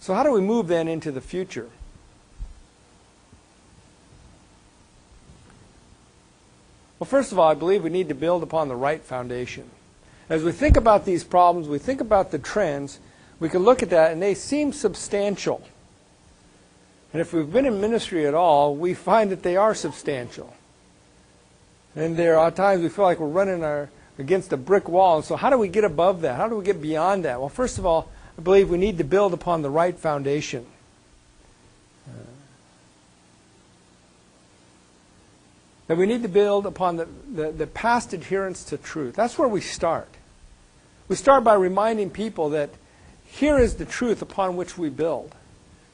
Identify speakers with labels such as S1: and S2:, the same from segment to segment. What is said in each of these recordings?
S1: So how do we move then into the future? Well, first of all, I believe we need to build upon the right foundation. As we think about these problems, we think about the trends, we can look at that and they seem substantial. And if we've been in ministry at all, we find that they are substantial. And there are times we feel like we're running against a brick wall. And so how do we get above that? How do we get beyond that? Well, first of all, I believe we need to build upon the right foundation. That we need to build upon the past adherence to truth. That's where we start. We start by reminding people that here is the truth upon which we build.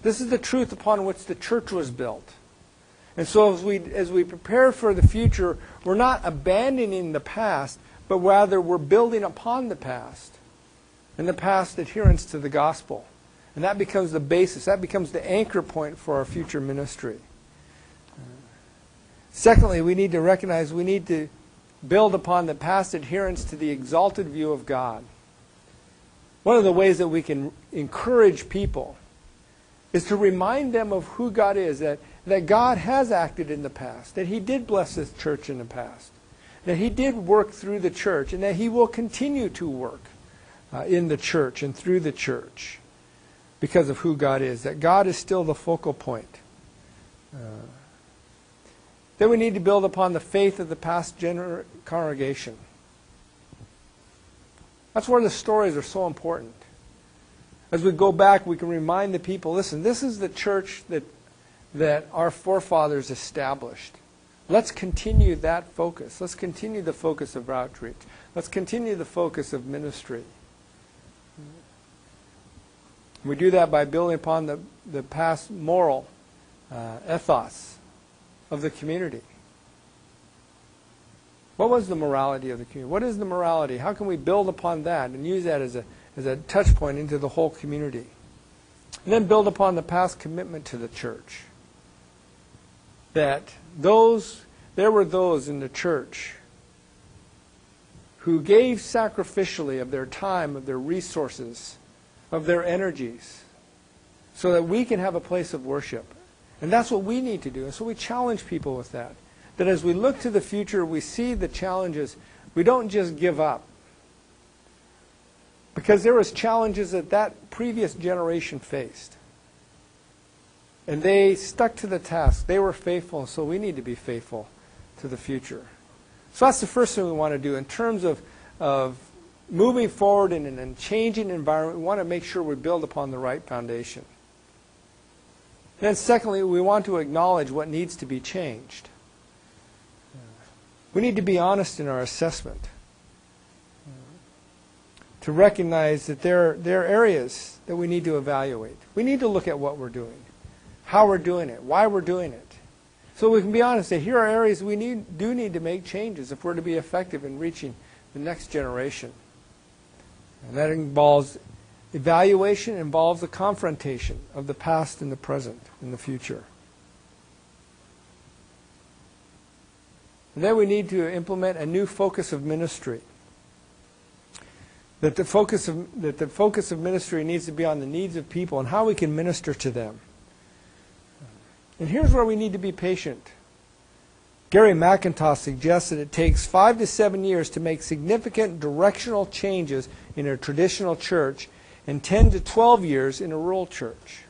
S1: This is the truth upon which the church was built. And so as we prepare for the future, we're not abandoning the past, but rather we're building upon the past and the past adherence to the gospel. And that becomes the basis, that becomes the anchor point for our future ministry. Secondly, we need to recognize we need to build upon the past adherence to the exalted view of God. One of the ways that we can encourage people is to remind them of who God is, that God has acted in the past, that He did bless this church in the past, that He did work through the church, and that He will continue to work in the church and through the church because of who God is, that God is still the focal point. Then we need to build upon the faith of the past congregation. That's where the stories are so important. As we go back, we can remind the people, listen, this is the church that our forefathers established. Let's continue that focus. Let's continue the focus of outreach. Let's continue the focus of ministry. We do that by building upon the past moral ethos of the community. What was the morality of the community? What is the morality? How can we build upon that and use that as a touch point into the whole community? And then build upon the past commitment to the church. That there were those in the church who gave sacrificially of their time, of their resources, of their energies, so that we can have a place of worship. And that's what we need to do. And so we challenge people with that. That as we look to the future, we see the challenges, we don't just give up. Because there was challenges that previous generation faced. And they stuck to the task. They were faithful, so we need to be faithful to the future. So that's the first thing we want to do. In terms of moving forward in a changing environment, we want to make sure we build upon the right foundation. Then secondly, we want to acknowledge what needs to be changed. We need to be honest in our assessment. To recognize that there are areas that we need to evaluate. We need to look at what we're doing, how we're doing it, why we're doing it. So we can be honest that here are areas we do need to make changes if we're to be effective in reaching the next generation. And that involves evaluation, involves a confrontation of the past and the present and the future. And then we need to implement a new focus of ministry. That the focus of ministry needs to be on the needs of people and how we can minister to them. And here's where we need to be patient. Gary McIntosh suggests that it takes 5 to 7 years to make significant directional changes in a traditional church and 10 to 12 years in a rural church.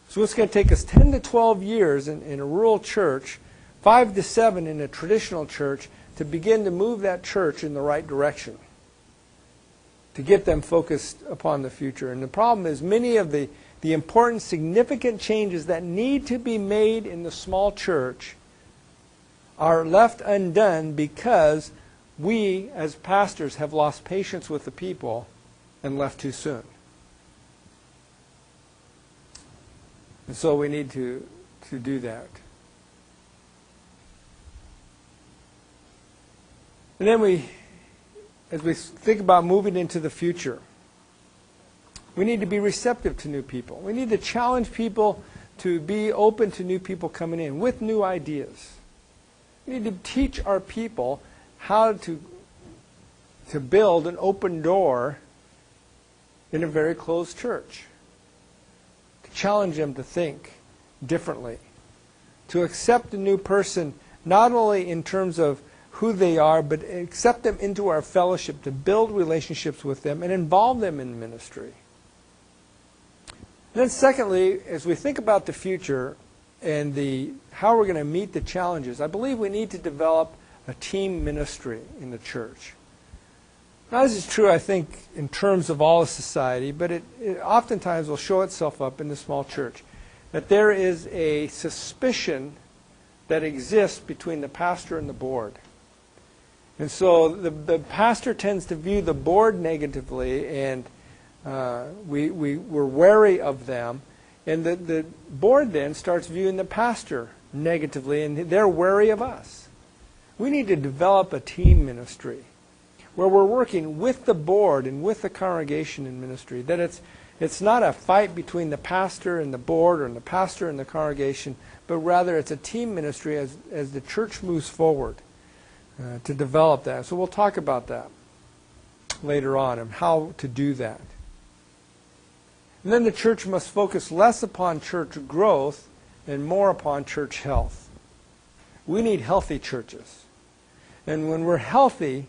S1: So it's going to take us 10 to 12 years in a rural church, 5 to 7 in a traditional church, to begin to move that church in the right direction, to get them focused upon the future. And the problem is many of the important, significant changes that need to be made in the small church are left undone because we, as pastors, have lost patience with the people and left too soon. And so we need to do that. And then as we think about moving into the future, we need to be receptive to new people. We need to challenge people to be open to new people coming in with new ideas. We need to teach our people how to build an open door in a very closed church. challenge them to think differently, to accept a new person not only in terms of who they are, but accept them into our fellowship, to build relationships with them and involve them in ministry. Then secondly, as we think about the future and how we're going to meet the challenges, I believe we need to develop a team ministry in the church. Now, this is true, I think, in terms of all of society, but it oftentimes will show itself up in the small church, that there is a suspicion that exists between the pastor and the board. And so the pastor tends to view the board negatively, and we're wary of them. And the board then starts viewing the pastor negatively, and they're wary of us. We need to develop a team ministry where we're working with the board and with the congregation in ministry, that it's not a fight between the pastor and the board or the pastor and the congregation, but rather it's a team ministry as the church moves forward to develop that. So we'll talk about that later on and how to do that. And then the church must focus less upon church growth and more upon church health. We need healthy churches. And when we're healthy,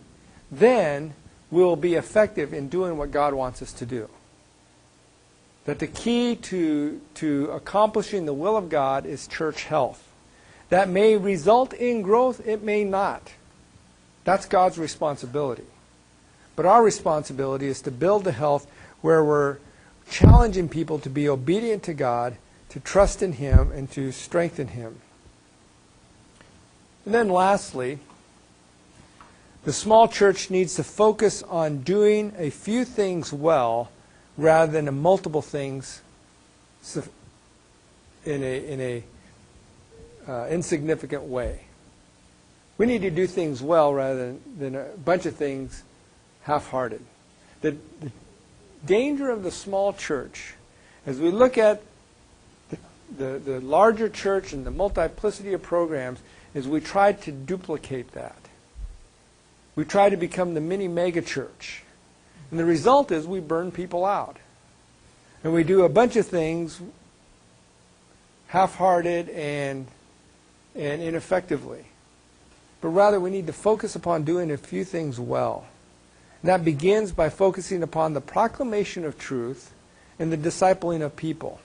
S1: then we'll be effective in doing what God wants us to do. That the key to accomplishing the will of God is church health. That may result in growth, it may not. That's God's responsibility. But our responsibility is to build the health where we're challenging people to be obedient to God, to trust in Him, and to strengthen Him. And then lastly, the small church needs to focus on doing a few things well rather than multiple things in a insignificant way. We need to do things well rather than a bunch of things half-hearted. The danger of the small church, as we look at the larger church and the multiplicity of programs, is we try to duplicate that. We try to become the mini mega church. And the result is we burn people out. And we do a bunch of things half-hearted and ineffectively. But rather we need to focus upon doing a few things well. And that begins by focusing upon the proclamation of truth and the discipling of people.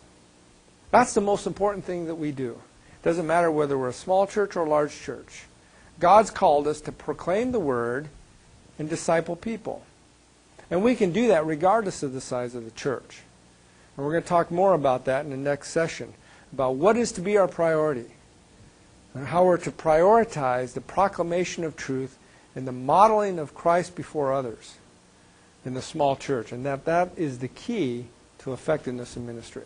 S1: That's the most important thing that we do. It doesn't matter whether we're a small church or a large church. God's called us to proclaim the word and disciple people. And we can do that regardless of the size of the church. And we're going to talk more about that in the next session, about what is to be our priority, and how we're to prioritize the proclamation of truth and the modeling of Christ before others in the small church, and that is the key to effectiveness in ministry.